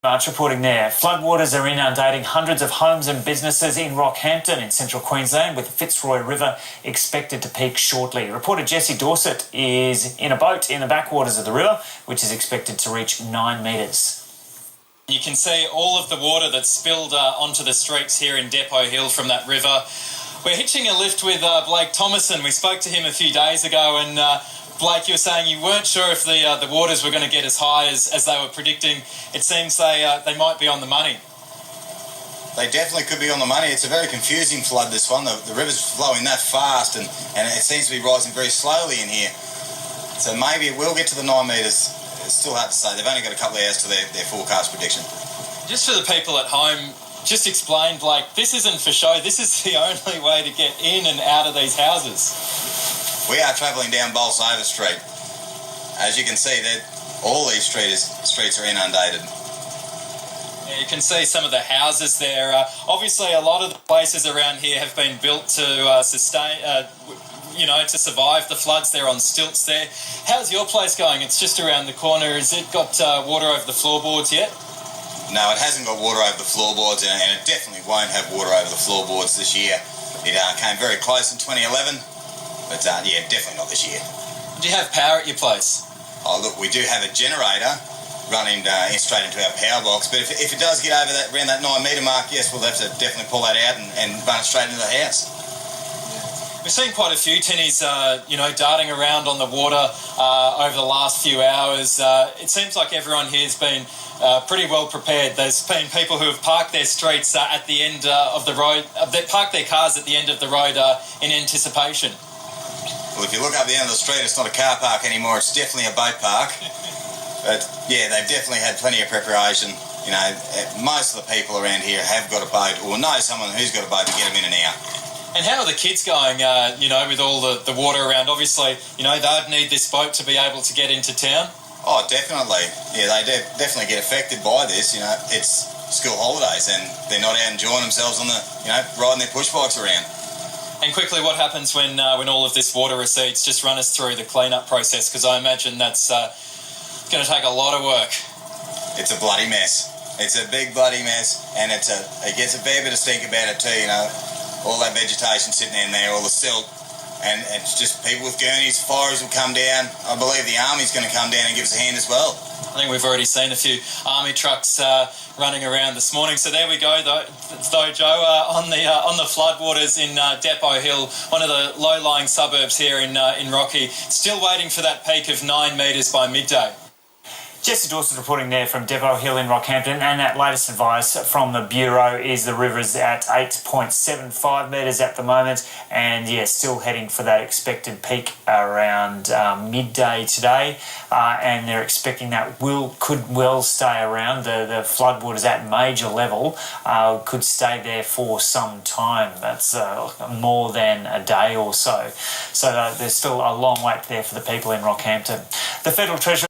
March reporting there. Floodwaters are inundating hundreds of homes and businesses in Rockhampton in central Queensland, with the Fitzroy River expected to peak shortly. Reporter Jesse Dorset is in a boat in the backwaters of the river, which is expected to reach 9 metres. You can see all of the water that's spilled onto the streets here in Depot Hill from that river. We're hitching a lift with Blake Thomason. We spoke to him a few days ago, and Blake, you were saying you weren't sure if the waters were going to get as high as they were predicting. It seems they might be on the money. They definitely could be on the money. It's a very confusing flood, this one. The river's flowing that fast, and it seems to be rising very slowly in here. So maybe it will get to the 9 metres. It's still hard to say. They've only got a couple of hours to their forecast prediction. Just for the people at home, just explain, Blake, this isn't for show. This is the only way to get in and out of these houses. We are travelling down Bolsover Street. As you can see, all these streets are inundated. Yeah, you can see some of the houses there. Obviously, a lot of the places around here have been built to sustain, to survive the floods. They're on stilts there. How's your place going? It's just around the corner. Has it got water over the floorboards yet? No, it hasn't got water over the floorboards, and it definitely won't have water over the floorboards this year. It came very close in 2011. But yeah, definitely not this year. Do you have power at your place? Oh, look, we do have a generator running straight into our power box. But if it does get over around that 9 metre mark, yes, we'll have to definitely pull that out and run it straight into the house. Yeah. We've seen quite a few tinnies, darting around on the water over the last few hours. It seems like everyone here has been pretty well prepared. There's been people who have parked their streets at the end of the road. They parked their cars at the end of the road in anticipation. Well, if you look up the end of the street, it's not a car park anymore. It's definitely a boat park. But yeah, they've definitely had plenty of preparation. You know, most of the people around here have got a boat or know someone who's got a boat to get them in and out. And how are the kids going, with all the water around? Obviously, they'd need this boat to be able to get into town. Oh, definitely. Yeah, they definitely get affected by this. It's school holidays and they're not out enjoying themselves on riding their push bikes around. And quickly, what happens when all of this water recedes? Just run us through the clean-up process, because I imagine that's going to take a lot of work. It's a bloody mess. It's a big bloody mess, and it gets a fair bit of stink about it too. All that vegetation sitting in there, all the silt, and it's just people with gurneys, fires will come down. I believe the army's going to come down and give us a hand as well. I think we've already seen a few army trucks running around this morning. So there we go, though Joe, on the floodwaters in Depot Hill, one of the low-lying suburbs here in Rocky. Still waiting for that peak of 9 metres by midday. Jesse Dorset reporting there from Depot Hill in Rockhampton, and that latest advice from the Bureau is the river's at 8.75 metres at the moment, and yeah, still heading for that expected peak around midday today, and they're expecting that could well stay around. The floodwaters at major level could stay there for some time. That's more than a day or so. So there's still a long wait there for the people in Rockhampton. The Federal Treasurer